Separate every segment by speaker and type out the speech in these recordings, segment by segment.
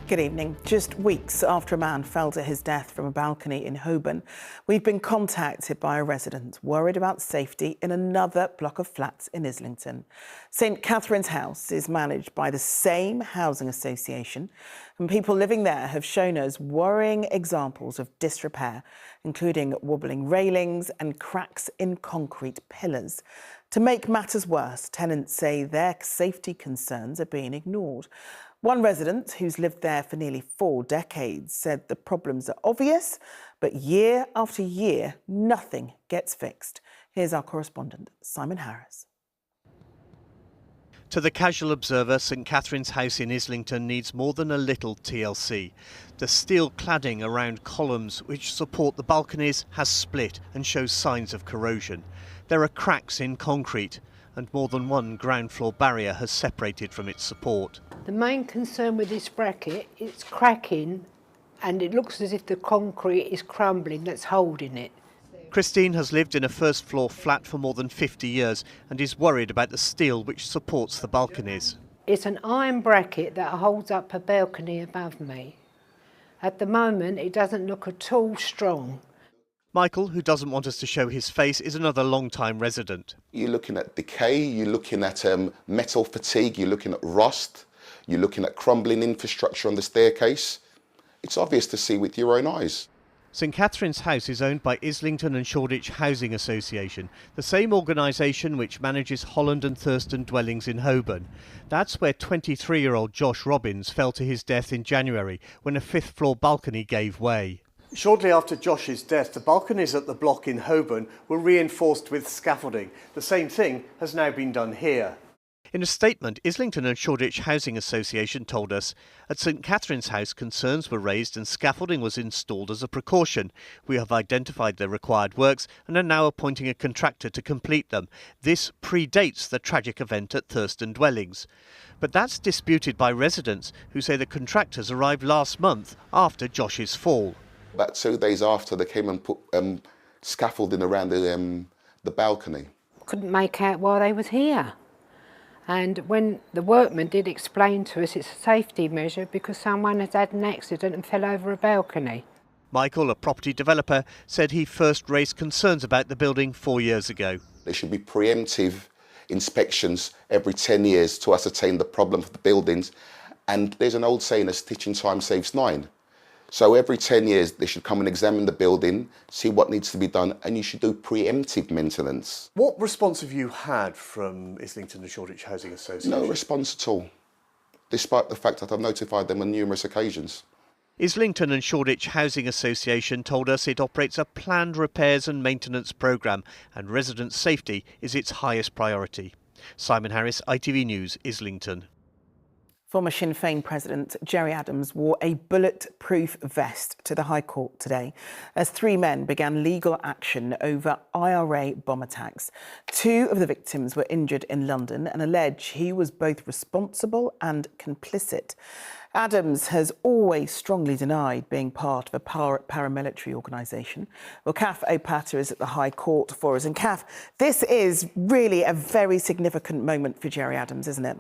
Speaker 1: Good evening. Just weeks after a man fell to his death from a balcony in Holborn, we've been contacted by a resident worried about safety in another block of flats in Islington. St Catherine's House is managed by the same housing association, and people living there have shown us worrying examples of disrepair, including wobbling railings and cracks in concrete pillars. To make matters worse, tenants say their safety concerns are being ignored. One resident who's lived there for nearly 4 decades said the problems are obvious, but year after year, nothing gets fixed. Here's our correspondent, Simon Harris.
Speaker 2: To the casual observer, St Catherine's House in Islington needs more than a little TLC. The steel cladding around columns which support the balconies has split and shows signs of corrosion. There are cracks in concrete, and more than one ground floor barrier has separated from its support.
Speaker 3: The main concern with this bracket, it's cracking and it looks as if the concrete is crumbling that's holding it.
Speaker 2: Christine has lived in a first floor flat for more than 50 years and is worried about the steel which supports the balconies.
Speaker 3: It's an iron bracket that holds up a balcony above me. At the moment it doesn't look at all strong.
Speaker 2: Michael, who doesn't want us to show his face, is another long-time resident.
Speaker 4: You're looking at decay, you're looking at metal fatigue, you're looking at rust, you're looking at crumbling infrastructure on the staircase. It's obvious to see with your own eyes.
Speaker 2: St Catherine's House is owned by Islington and Shoreditch Housing Association, the same organisation which manages Holland and Thurston dwellings in Holborn. That's where 23-year-old Josh Robbins fell to his death in January when a 5th floor balcony gave way. Shortly after Josh's death, the balconies at the block in Holborn were reinforced with scaffolding. The same thing has now been done here. In a statement, Islington and Shoreditch Housing Association told us, at St Catherine's House concerns were raised and scaffolding was installed as a precaution. We have identified the required works and are now appointing a contractor to complete them. This predates the tragic event at Thurston dwellings. But that's disputed by residents who say the contractors arrived last month after Josh's fall.
Speaker 4: About 2 days after, they came and put scaffolding around the balcony.
Speaker 3: Couldn't make out why they was here. And when the workmen did explain to us it's a safety measure because someone has had an accident and fell over a balcony.
Speaker 2: Michael, a property developer, said he first raised concerns about the building 4 years ago.
Speaker 4: There should be preemptive inspections every 10 years to ascertain the problem of the buildings. And there's an old saying, a stitch in time saves 9. So every 10 years, they should come and examine the building, see what needs to be done, and you should do preemptive maintenance.
Speaker 2: What response have you had from Islington and Shoreditch Housing Association?
Speaker 4: No response at all, despite the fact that I've notified them on numerous occasions.
Speaker 2: Islington and Shoreditch Housing Association told us it operates a planned repairs and maintenance programme, and resident safety is its highest priority. Simon Harris, ITV News, Islington.
Speaker 1: Former Sinn Féin President Gerry Adams wore a bulletproof vest to the High Court today as 3 men began legal action over IRA bomb attacks. 2 of the victims were injured in London and allege he was both responsible and complicit. Adams has always strongly denied being part of a paramilitary organisation. Well, Kath O'Patter is at the High Court for us. And Kath, this is really a very significant moment for Gerry Adams, isn't it?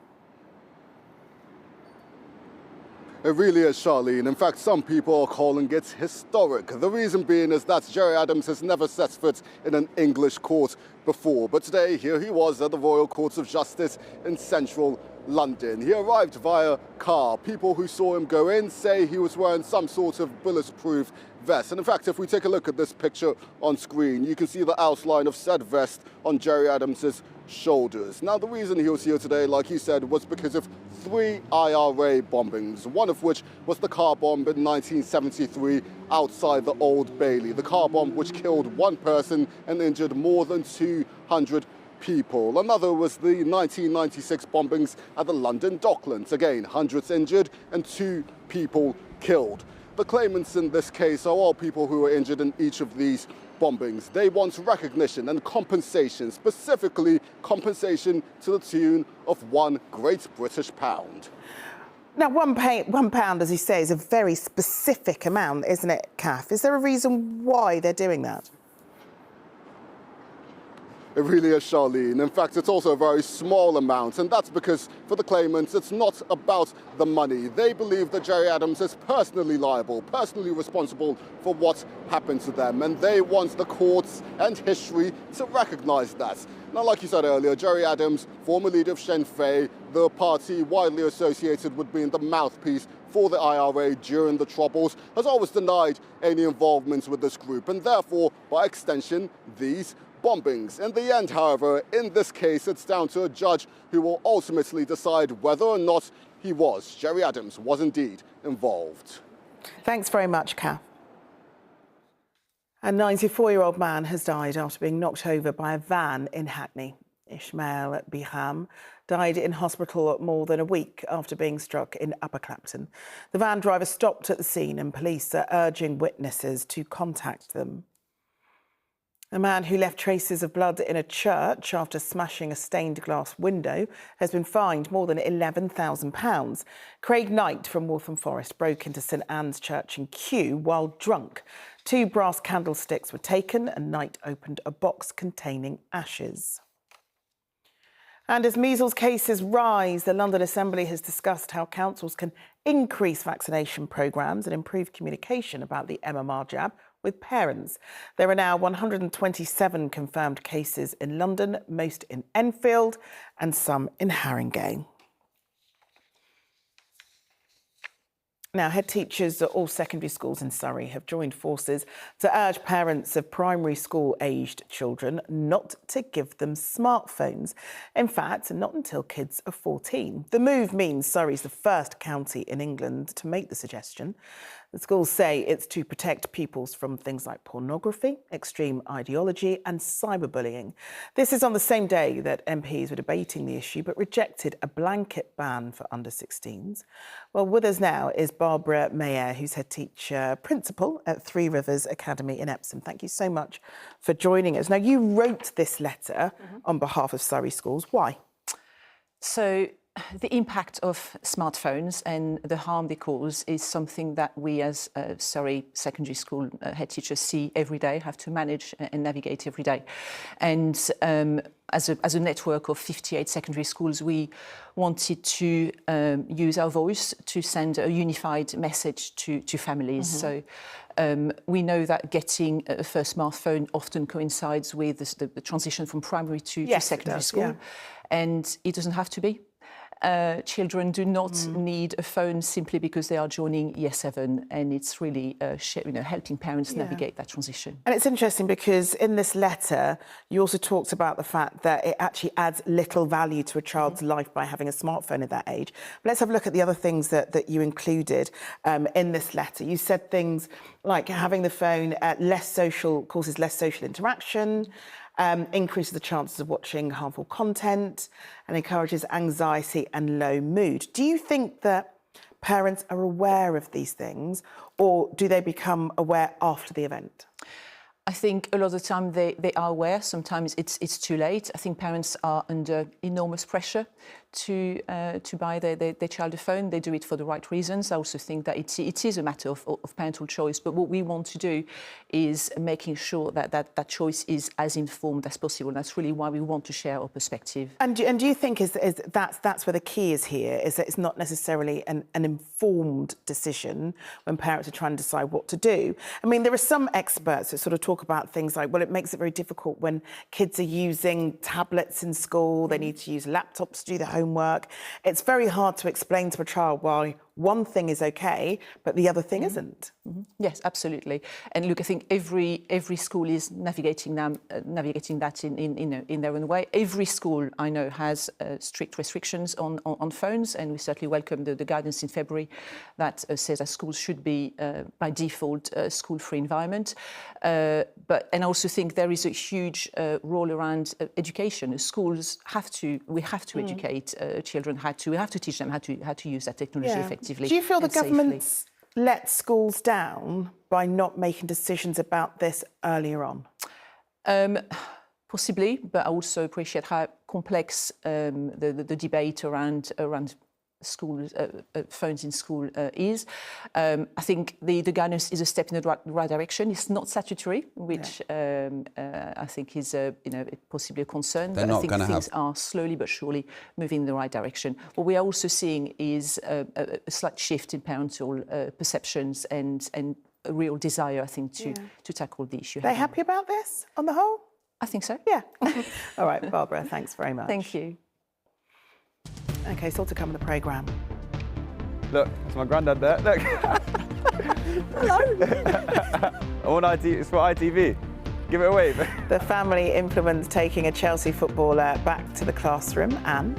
Speaker 5: It really is, Charlene. In fact, some people are calling it historic. The reason being is that Gerry Adams has never set foot in an English court before. But today, here he was at the Royal Courts of Justice in central London. He arrived via car. People who saw him go in say he was wearing some sort of bulletproof vest. And in fact, if we take a look at this picture on screen, you can see the outline of said vest on Gerry Adams's shoulders. Now, the reason he was here today, like he said, was because of 3 IRA bombings, one of which was the car bomb in 1973 outside the Old Bailey. The car bomb which killed 1 person and injured more than 200 people. Another was the 1996 bombings at the London Docklands. Again, hundreds injured and 2 people killed. The claimants in this case are all people who were injured in each of these bombings. They want recognition and compensation, specifically compensation to the tune of £1 Great British pound.
Speaker 1: Now, £1, as you say, is a very specific amount, isn't it, Kath? Is there a reason why they're doing that?
Speaker 5: It really is, Charlene. In fact, it's also a very small amount, and that's because for the claimants, it's not about the money. They believe that Gerry Adams is personally liable, personally responsible for what happened to them, and they want the courts and history to recognise that. Now, like you said earlier, Gerry Adams, former leader of Sinn Féin, the party widely associated with being the mouthpiece for the IRA during the Troubles, has always denied any involvement with this group, and therefore, by extension, these bombings. In the end, however, in this case, it's down to a judge who will ultimately decide whether or not Gerry Adams was indeed involved.
Speaker 1: Thanks very much, Kath. A 94-year-old man has died after being knocked over by a van in Hackney. Ismail Biham died in hospital more than a week after being struck in Upper Clapton. The van driver stopped at the scene and police are urging witnesses to contact them. A man who left traces of blood in a church after smashing a stained glass window has been fined more than £11,000. Craig Knight from Waltham Forest broke into St Anne's Church in Kew while drunk. 2 brass candlesticks were taken and Knight opened a box containing ashes. And as measles cases rise, the London Assembly has discussed how councils can increase vaccination programmes and improve communication about the MMR jab with parents. There are now 127 confirmed cases in London, most in Enfield and some in Haringey. Now, head teachers at all secondary schools in Surrey have joined forces to urge parents of primary school-aged children not to give them smartphones. In fact, not until kids are 14. The move means Surrey's the first county in England to make the suggestion. The schools say it's to protect pupils from things like pornography, extreme ideology and cyberbullying. This is on the same day that MPs were debating the issue but rejected a blanket ban for under-16s. Well, with us now is Barbara Mayer, who's head teacher principal at Three Rivers Academy in Epsom. Thank you so much for joining us. Now, you wrote this letter on behalf of Surrey schools. Why?
Speaker 6: So the impact of smartphones and the harm they cause is something that we as Surrey secondary school head teachers see every day, have to manage and navigate every day. And as a network of 58 secondary schools, we wanted to use our voice to send a unified message to families. So we know that getting a first smartphone often coincides with the transition from primary to secondary school. Yeah. And it doesn't have to be. Children do not need a phone simply because they are joining Year 7, and it's really helping parents navigate that transition.
Speaker 1: And it's interesting because in this letter you also talked about the fact that it actually adds little value to a child's life by having a smartphone at that age. But let's have a look at the other things that you included in this letter. You said things like having the phone causes less social interaction, increases the chances of watching harmful content and encourages anxiety and low mood. Do you think that parents are aware of these things, or do they become aware after the event?
Speaker 6: I think a lot of the time they are aware. Sometimes it's too late. I think parents are under enormous pressure to buy their child a phone. They do it for the right reasons. I also think that it is a matter of parental choice. But what we want to do is making sure that choice is as informed as possible. And that's really why we want to share our perspective. And
Speaker 1: do you think that's where the key is here? Is that it's not necessarily an informed decision when parents are trying to decide what to do? I mean, there are some experts that sort of talk about things like, well, it makes it very difficult when kids are using tablets in school. They need to use laptops to do their homework. It's very hard to explain to a child why one thing is okay, but the other thing isn't.
Speaker 6: Yes, absolutely. And look, I think every school is navigating that in their own way. Every school I know has strict restrictions on phones, and we certainly welcome the guidance in February that says that schools should be by default a school-free environment. And I also think there is a huge role around education. Schools we have to educate children we have to teach them how to use that technology effectively.
Speaker 1: Do you feel the government's let schools down by not making decisions about this earlier on?
Speaker 6: Possibly, but I also appreciate how complex the debate around school phones in school is. I think the guidance is a step in the right direction. It's not statutory, which I think is possibly a concern. But I think things are slowly but surely moving in the right direction. What we are also seeing is a slight shift in parental perceptions and a real desire, I think, to tackle the issue.
Speaker 1: Are they happy about this on the whole?
Speaker 6: I think so.
Speaker 1: Yeah. All right, Barbara, thanks very much.
Speaker 6: Thank you.
Speaker 1: OK, still to come in the programme.
Speaker 7: Look, it's my granddad there. Look.
Speaker 1: Hello.
Speaker 7: It's for ITV. Give it away.
Speaker 1: The family implements taking a Chelsea footballer back to the classroom and...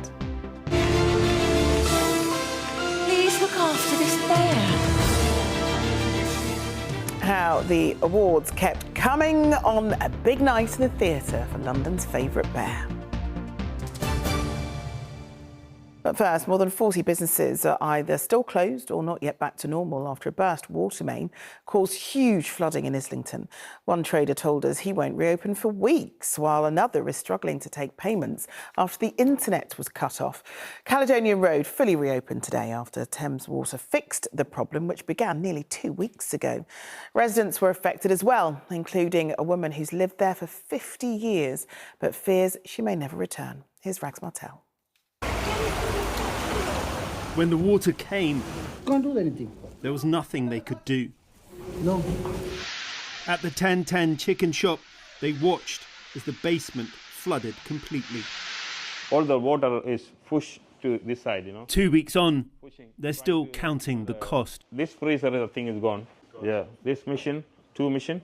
Speaker 8: Please look after this bear.
Speaker 1: How the awards kept coming on a big night in the theatre for London's favourite bear. But first, more than 40 businesses are either still closed or not yet back to normal after a burst water main caused huge flooding in Islington. One trader told us he won't reopen for weeks, while another is struggling to take payments after the internet was cut off. Caledonian Road fully reopened today after Thames Water fixed the problem, which began nearly 2 weeks ago. Residents were affected as well, including a woman who's lived there for 50 years but fears she may never return. Here's Rags Martel.
Speaker 9: When the water came,
Speaker 10: can't do anything.
Speaker 9: There was nothing they could do.
Speaker 10: No.
Speaker 9: At the 1010 chicken shop, they watched as the basement flooded completely.
Speaker 11: All the water is pushed to this side,
Speaker 9: 2 weeks on, they're still counting the cost.
Speaker 11: This freezer thing is gone. Yeah, this machine, 2 machine,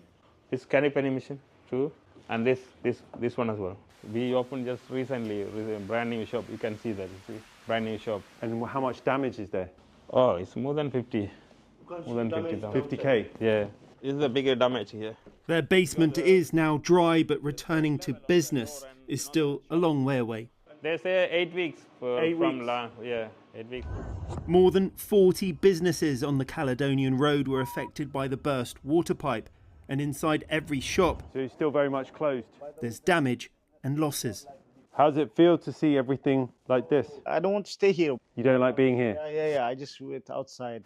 Speaker 11: this canny penny machine, 2, and this one as well. We opened just recently, a brand new shop. You can see that, brand new shop.
Speaker 7: And how much damage is there?
Speaker 11: Oh, it's more than 50. More than 50,000.
Speaker 7: 50k?
Speaker 11: Yeah. This is the bigger damage here.
Speaker 9: Their basement is now dry, but returning to business is still a long way away.
Speaker 11: They say 8 weeks from 8 weeks.
Speaker 9: More than 40 businesses on the Caledonian Road were affected by the burst water pipe, and inside every shop,
Speaker 7: So it's still very much closed.
Speaker 9: there's damage and losses.
Speaker 7: How does it feel to see everything like this?
Speaker 10: I don't want to stay here.
Speaker 7: You don't like being here?
Speaker 10: Yeah. I just wait outside.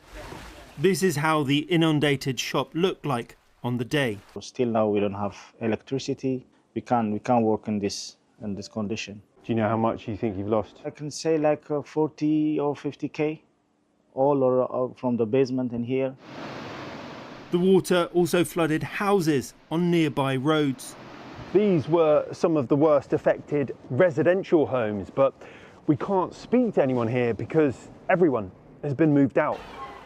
Speaker 9: This is how the inundated shop looked like on the day.
Speaker 10: Still now we don't have electricity. We can't work in this condition.
Speaker 7: Do you know how much you think you've lost?
Speaker 10: I can say like 40 or 50k, all or from the basement in here.
Speaker 9: The water also flooded houses on nearby roads.
Speaker 7: These were some of the worst affected residential homes, but we can't speak to anyone here because everyone has been moved out.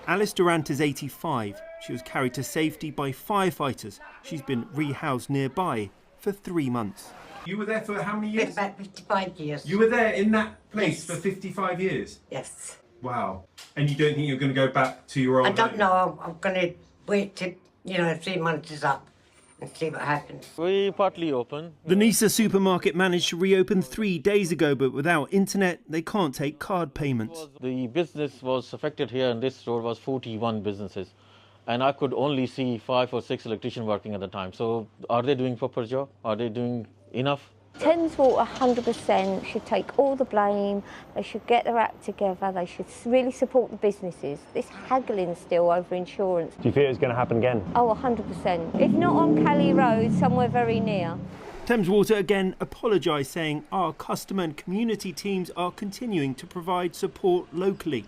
Speaker 9: Alice Durant is 85. She was carried to safety by firefighters. She's been rehoused nearby for 3 months.
Speaker 12: You were there for how many years?
Speaker 13: About 55 years.
Speaker 12: You were there in that place for 55 years?
Speaker 13: Yes.
Speaker 12: Wow. And you don't think you're going to go back to your old
Speaker 13: I don't
Speaker 12: home?
Speaker 13: know. I'm going to wait till, 3 months is up and see what happens.
Speaker 11: We partly open.
Speaker 9: The Nisa supermarket managed to reopen 3 days ago, but without internet, they can't take card payments.
Speaker 11: The business was affected here, and this road was 41 businesses. And I could only see 5 or 6 electricians working at the time. So are they doing proper job? Are they doing enough?
Speaker 14: Thames Water 100% should take all the blame. They should get their act together. They should really support the businesses. This haggling still over insurance.
Speaker 7: Do you fear it's going to happen again?
Speaker 14: Oh, 100%. If not on Cali Road, somewhere very near.
Speaker 9: Thames Water again apologised, saying our customer and community teams are continuing to provide support locally.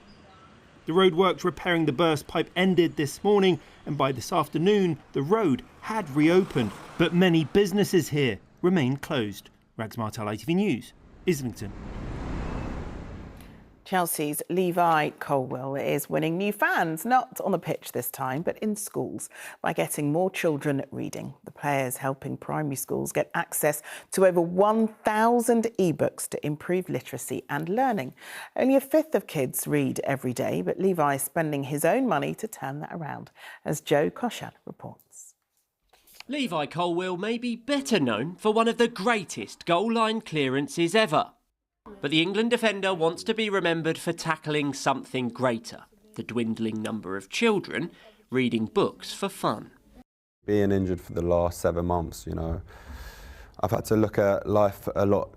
Speaker 9: The roadworks repairing the burst pipe ended this morning, and by this afternoon, the road had reopened. But many businesses here remain closed. Rags Martel, ITV News, Islington.
Speaker 1: Chelsea's Levi Colwill is winning new fans, not on the pitch this time, but in schools, by getting more children reading. The player is helping primary schools get access to over 1,000 ebooks to improve literacy and learning. Only a fifth of kids read every day, but Levi is spending his own money to turn that around, as Joe Koshad reports.
Speaker 15: Levi Colwill may be better known for one of the greatest goal line clearances ever. But the England defender wants to be remembered for tackling something greater, the dwindling number of children reading books for fun.
Speaker 16: Being injured for the last 7 months, I've had to look at life a lot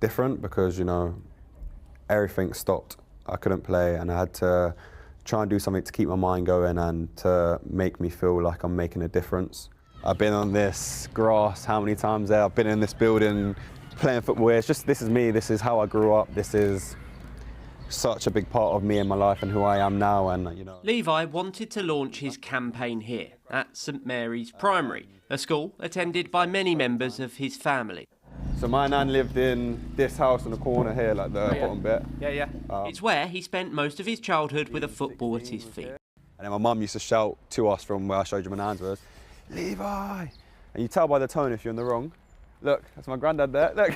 Speaker 16: different because, everything stopped I couldn't play, and I had to try and do something to keep my mind going and to make me feel like I'm making a difference. I've been on this grass how many times there? I've been in this building playing football here. It's just, this is me, this is how I grew up, this is such a big part of me and my life and who I am now. And
Speaker 15: Levi wanted to launch his campaign here at St Mary's Primary, a school attended by many members of his family.
Speaker 16: So my nan lived in this house in the corner here, like the bottom bit.
Speaker 15: It's where he spent most of his childhood with a football at his feet.
Speaker 16: And then my mum used to shout to us from where I showed you my nan's was, Levi! And you tell by the tone if you're in the wrong. Look, that's my granddad there, look.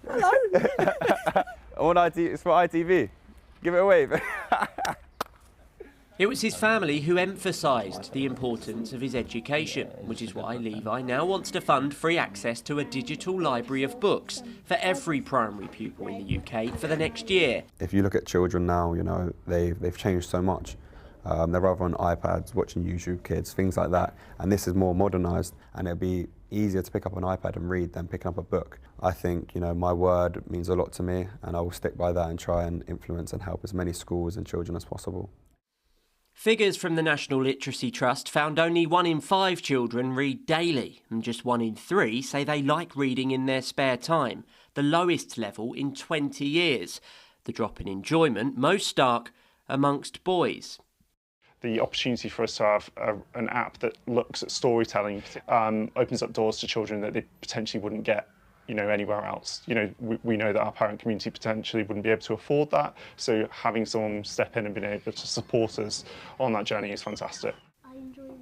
Speaker 16: Hello. It's for ITV. Give it away.
Speaker 15: It was his family who emphasised the importance of his education, which is why Levi now wants to fund free access to a digital library of books for every primary pupil in the UK for the next year.
Speaker 16: If you look at children now, they've changed so much. They're rather on iPads, watching YouTube Kids, things like that. And this is more modernised, and it'll be easier to pick up an iPad and read than picking up a book. I think, my word means a lot to me, and I will stick by that and try and influence and help as many schools and children as possible.
Speaker 15: Figures from the National Literacy Trust found only 1 in 5 children read daily, and just 1 in 3 say they like reading in their spare time, the lowest level in 20 years. The drop in enjoyment most stark amongst boys.
Speaker 17: The opportunity for us to have an app that looks at storytelling opens up doors to children that they potentially wouldn't get anywhere else. We know that our parent community potentially wouldn't be able to afford that, so having someone step in and being able to support us on that journey is fantastic.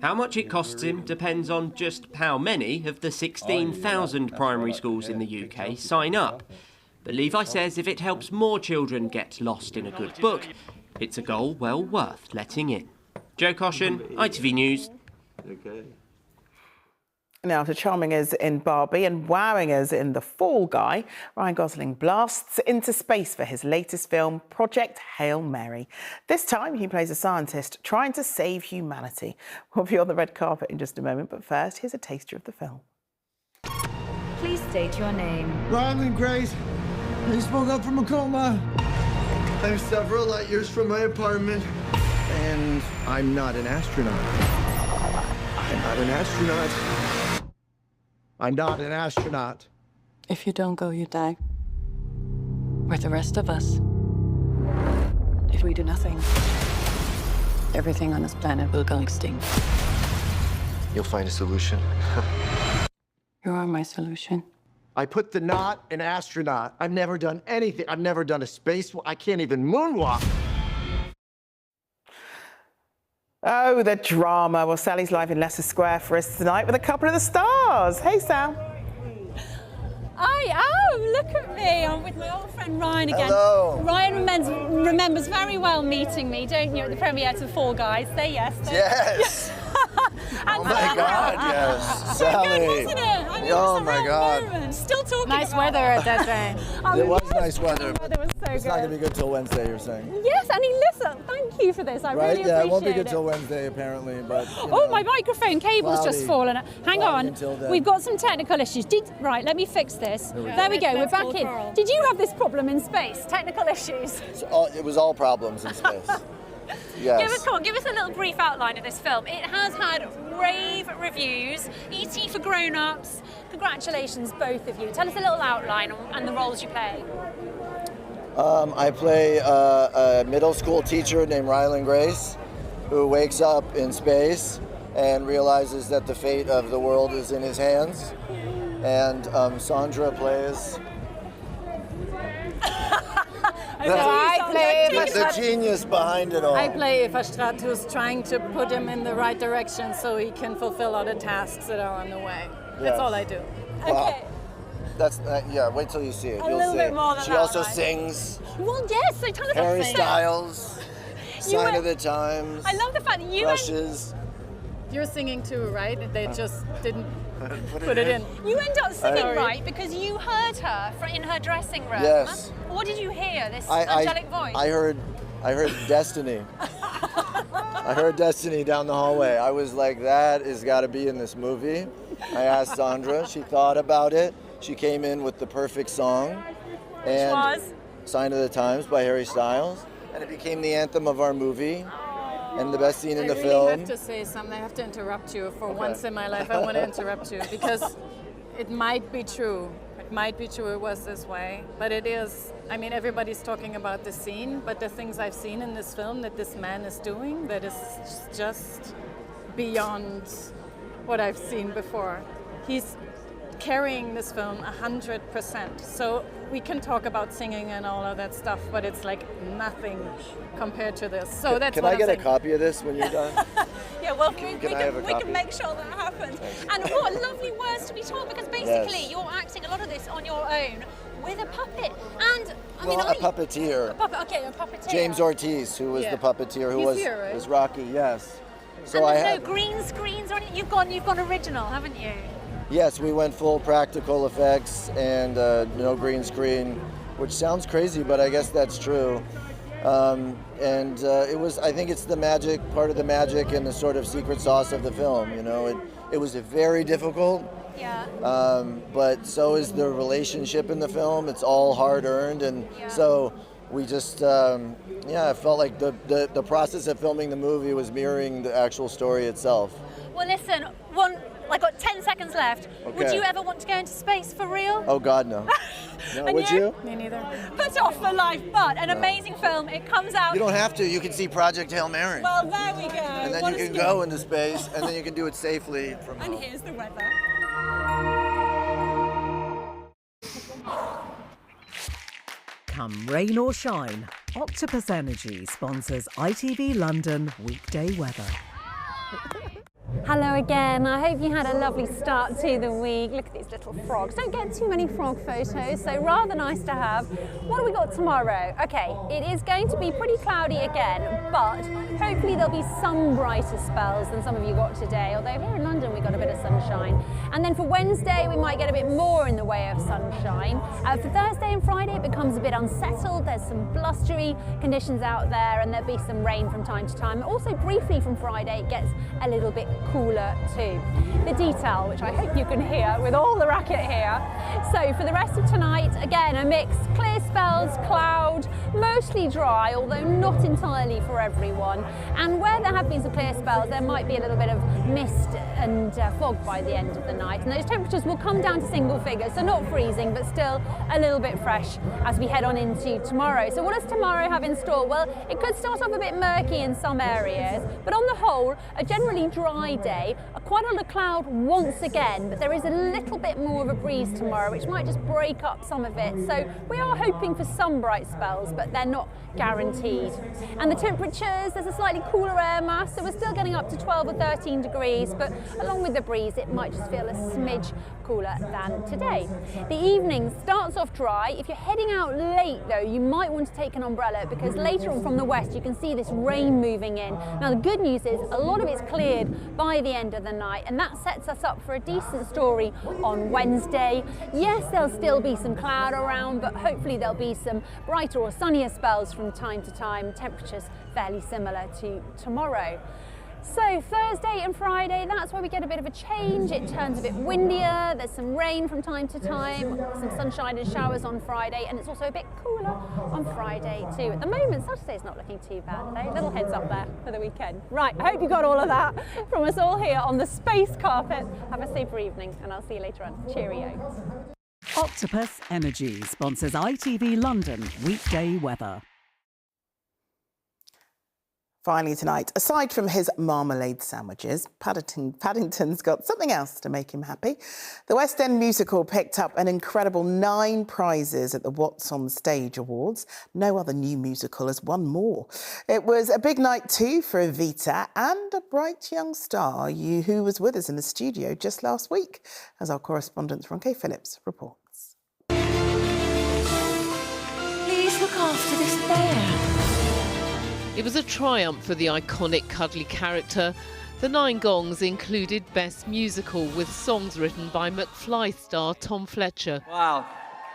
Speaker 15: How much it costs him depends on just how many of the 16,000 primary schools in the UK sign up. But Levi says if it helps more children get lost in a good book, it's a goal well worth letting in. Joe Caution, ITV News.
Speaker 1: Okay. Now, after charming us in Barbie and wowing us in The Fall Guy, Ryan Gosling blasts into space for his latest film, Project Hail Mary. This time, he plays a scientist trying to save humanity. We'll be on the red carpet in just a moment, but first, here's a taster of the film.
Speaker 18: Please state your name.
Speaker 19: Ryan Grace. I just woke up from a coma. I'm several light years from my apartment, and I'm not an astronaut. I'm not an astronaut. I'm not an astronaut.
Speaker 20: If you don't go, you die. We're the rest of us. If we do nothing, everything on this planet will go extinct.
Speaker 19: You'll find a solution.
Speaker 20: You are my solution.
Speaker 19: I put the not an astronaut. I've never done anything. I've never done a spacewalk. I can't even moonwalk.
Speaker 1: Oh, the drama. Well, Sally's live in Leicester Square for us tonight with a couple of the stars. Hey, Sal.
Speaker 21: I am. Look at me. I'm with my old friend Ryan again.
Speaker 19: Hello.
Speaker 21: Ryan remembers very well meeting me, don't you, at the premiere to Fall Guys? Say yes.
Speaker 19: Yes. Oh my God, yes. Sally.
Speaker 21: So good, wasn't it? I mean,
Speaker 19: oh my God.
Speaker 21: Moment. Still talking
Speaker 20: Nice
Speaker 21: about
Speaker 20: weather at that day.
Speaker 19: It was nice weather.
Speaker 21: The weather was so
Speaker 19: It's
Speaker 21: good.
Speaker 19: not going to be good till Wednesday, you're saying?
Speaker 21: Yes, and listen, thank you for this. I
Speaker 19: Right?
Speaker 21: really appreciate
Speaker 19: Yeah,
Speaker 21: it.
Speaker 19: it won't be good till Wednesday, apparently, but...
Speaker 21: Oh, my microphone cable's just fallen. Hang on.
Speaker 19: until then.
Speaker 21: We've got some technical issues. Right, let me fix this. There we go. We're back in. Did you have this problem in space? Technical issues?
Speaker 19: It was all problems in space. Yes.
Speaker 21: Give us a little brief outline of this film. It has had rave reviews. E.T. for grown-ups. Congratulations, both of you. Tell us a little outline and the roles you play.
Speaker 19: I play a middle school teacher named Rylan Grace, who wakes up in space and realizes that the fate of the world is in his hands. And Sandra plays... the genius behind it all.
Speaker 20: I play Eva Stratt, who's trying to put him in the right direction so he can fulfill all the tasks that are on the way. That's all I do.
Speaker 19: Okay. That's yeah. Wait till you see it.
Speaker 21: A
Speaker 19: You'll
Speaker 21: little
Speaker 19: see.
Speaker 21: bit more than
Speaker 19: she
Speaker 21: that,
Speaker 19: also
Speaker 21: right?
Speaker 19: sings.
Speaker 21: Well, yes. So tell us
Speaker 19: Harry
Speaker 21: about
Speaker 19: Styles, Sign of the Times.
Speaker 21: I love the fact that you
Speaker 19: Crushes.
Speaker 20: You're singing too, right? They just didn't put it in.
Speaker 21: You end up singing
Speaker 20: Sorry.
Speaker 21: right because you heard her in her dressing room.
Speaker 19: Yes.
Speaker 21: What did you hear? This angelic voice.
Speaker 19: I heard Destiny. I heard Destiny down the hallway. I was like, that has got to be in this movie. I asked Sandra. She thought about it. She came in with the perfect song.
Speaker 21: Which was?
Speaker 19: Sign of the Times by Harry Styles, and it became the anthem of our movie. And the best scene in the film.
Speaker 20: I have to say something. I have to interrupt you for once in my life. I want to interrupt you because it might be true. It might be true it was this way, but it is. I mean, everybody's talking about the scene, but the things I've seen in this film that this man is doing, that is just beyond what I've seen before. He's carrying this film 100%. So we can talk about singing and all of that stuff, but it's like nothing compared to this. So that's
Speaker 19: Can
Speaker 20: what
Speaker 19: I get
Speaker 20: I'm
Speaker 19: a copy of this when you're done?
Speaker 21: Yeah, well, we
Speaker 19: I
Speaker 21: can
Speaker 19: have a copy?
Speaker 21: make sure that happens. And what lovely words to be told, because basically you're acting a lot of this on your own with a puppet. And I mean,
Speaker 19: a puppeteer.
Speaker 21: A puppeteer.
Speaker 19: James Ortiz, who was the puppeteer, who was Rocky. Yes. So
Speaker 21: and there's no green screens or anything. You've gone original, haven't you?
Speaker 19: Yes, we went full practical effects and no green screen, which sounds crazy, but I guess that's true. It was, I think it's the magic, part of the magic and the sort of secret sauce of the film, you know. It was very difficult, but so is the relationship in the film. It's all hard-earned, and so we just, I felt like the process of filming the movie was mirroring the actual story itself.
Speaker 21: Well, listen, I've got 10 seconds left.
Speaker 19: Okay.
Speaker 21: Would you ever want to go into space for real?
Speaker 19: Oh, God, no. No, would you?
Speaker 21: Me neither. Put off for life, but an amazing film. It comes out.
Speaker 19: You don't have to. You can see Project Hail Mary.
Speaker 21: Well, there we go.
Speaker 19: And then you can go into space, and then you can do it safely from home.
Speaker 21: And here's the weather.
Speaker 3: Come rain or shine, Octopus Energy sponsors ITV London weekday weather.
Speaker 21: Hello again. I hope you had a lovely start to the week. Look at these little frogs. Don't get too many frog photos, so rather nice to have. What do we got tomorrow? Okay, it is going to be pretty cloudy again, but hopefully there'll be some brighter spells than some of you got today, although here in London we got a bit of sunshine. And then for Wednesday we might get a bit more in the way of sunshine. For Thursday and Friday it becomes a bit unsettled. There's some blustery conditions out there, and there'll be some rain from time to time. Also briefly from Friday it gets a little bit cooler too. The detail, which I hope you can hear with all the racket here. So for the rest of tonight, again, a mix, clear spells, cloud, mostly dry, although not entirely for everyone. And where there have been some clear spells, there might be a little bit of mist and fog by the end of the night. And those temperatures will come down to single figures, so not freezing, but still a little bit fresh as we head on into tomorrow. So what does tomorrow have in store? Well, it could start off a bit murky in some areas, but on the whole, a generally dry day, quite a lot of cloud once again, but there is a little bit more of a breeze tomorrow, which might just break up some of it. So we are hoping for some bright spells, but they're not guaranteed. And the temperatures, there's a slightly cooler air mass, so we're still getting up to 12 or 13 degrees, but along with the breeze, it might just feel a smidge cooler than today. The evening starts off dry. If you're heading out late though, you might want to take an umbrella, because later on from the west you can see this rain moving in. Now the good news is a lot of it's cleared by the end of the night, and that sets us up for a decent story on Wednesday. Yes, there'll still be some cloud around, but hopefully there'll be some brighter or sunnier spells from time to time. Temperatures fairly similar to tomorrow. So Thursday and Friday, that's where we get a bit of a change. It turns a bit windier, there's some rain from time to time, some sunshine and showers on Friday, and it's also a bit cooler on Friday too. At the moment, Saturday's not looking too bad though. Little heads up there for the weekend. Right, I hope you got all of that from us all here on the space carpet. Have a super evening, and I'll see you later on. Cheerio.
Speaker 3: Octopus Energy sponsors ITV London weekday weather.
Speaker 1: Finally tonight, aside from his marmalade sandwiches, Paddington's got something else to make him happy. The West End musical picked up an incredible 9 prizes at the What's on Stage Awards. No other new musical has won more. It was a big night too for Evita and a bright young star who was with us in the studio just last week, as our correspondent Ronke Phillips reports.
Speaker 8: Please look after this bear.
Speaker 22: It was a triumph for the iconic cuddly character. The 9 gongs included Best Musical, with songs written by McFly star Tom Fletcher.
Speaker 23: Wow,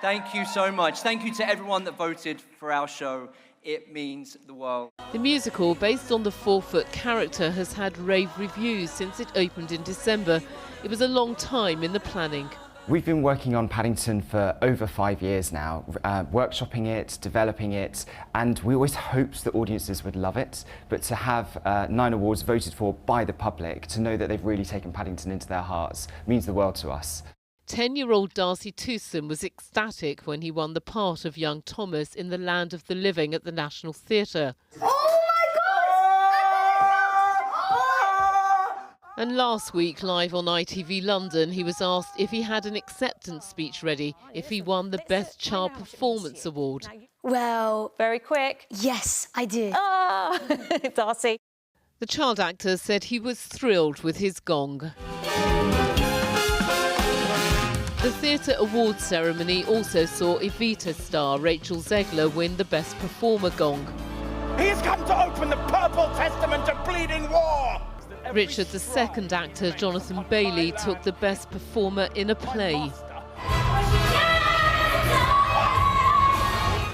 Speaker 23: thank you so much. Thank you to everyone that voted for our show. It means the world.
Speaker 22: The musical, based on the 4-foot character, has had rave reviews since it opened in December. It was a long time in the planning.
Speaker 2: We've been working on Paddington for over 5 years now, workshopping it, developing it, and we always hoped that audiences would love it, but to have 9 awards voted for by the public, to know that they've really taken Paddington into their hearts, means the world to us.
Speaker 22: 10-year-old Darcy Tewson was ecstatic when he won the part of young Thomas in The Land of the Living at the National Theatre. And last week, live on ITV London, he was asked if he had an acceptance speech ready if he won the Best Child Performance Award.
Speaker 4: Well, very quick. Yes, I did.
Speaker 21: Ah, Darcy.
Speaker 22: The child actor said he was thrilled with his gong. The Theatre Awards ceremony also saw Evita star Rachel Zegler win the Best Performer gong.
Speaker 5: He has come to open the Purple Testament of bleeding war!
Speaker 22: Richard II actor Jonathan Bailey took the Best Performer in a Play.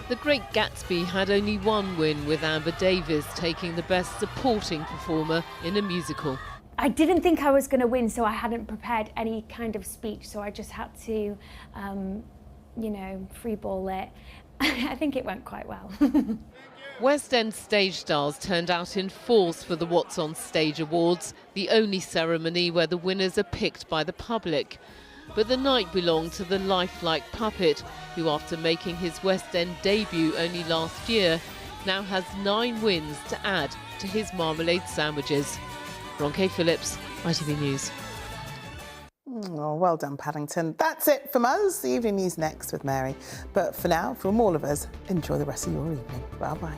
Speaker 22: The Great Gatsby had only one win, with Amber Davis taking the Best Supporting Performer in a Musical.
Speaker 24: I didn't think I was going to win, so I hadn't prepared any kind of speech, so I just had to, you know, freeball it. I think it went quite well.
Speaker 22: West End stage stars turned out in force for the What's on Stage Awards, the only ceremony where the winners are picked by the public. But the night belonged to the lifelike puppet, who after making his West End debut only last year, now has 9 wins to add to his marmalade sandwiches. Ronke Phillips, ITV News.
Speaker 1: Oh, well done, Paddington. That's it from us. The evening news next with Mary. But for now, from all of us, enjoy the rest of your evening. Bye-bye.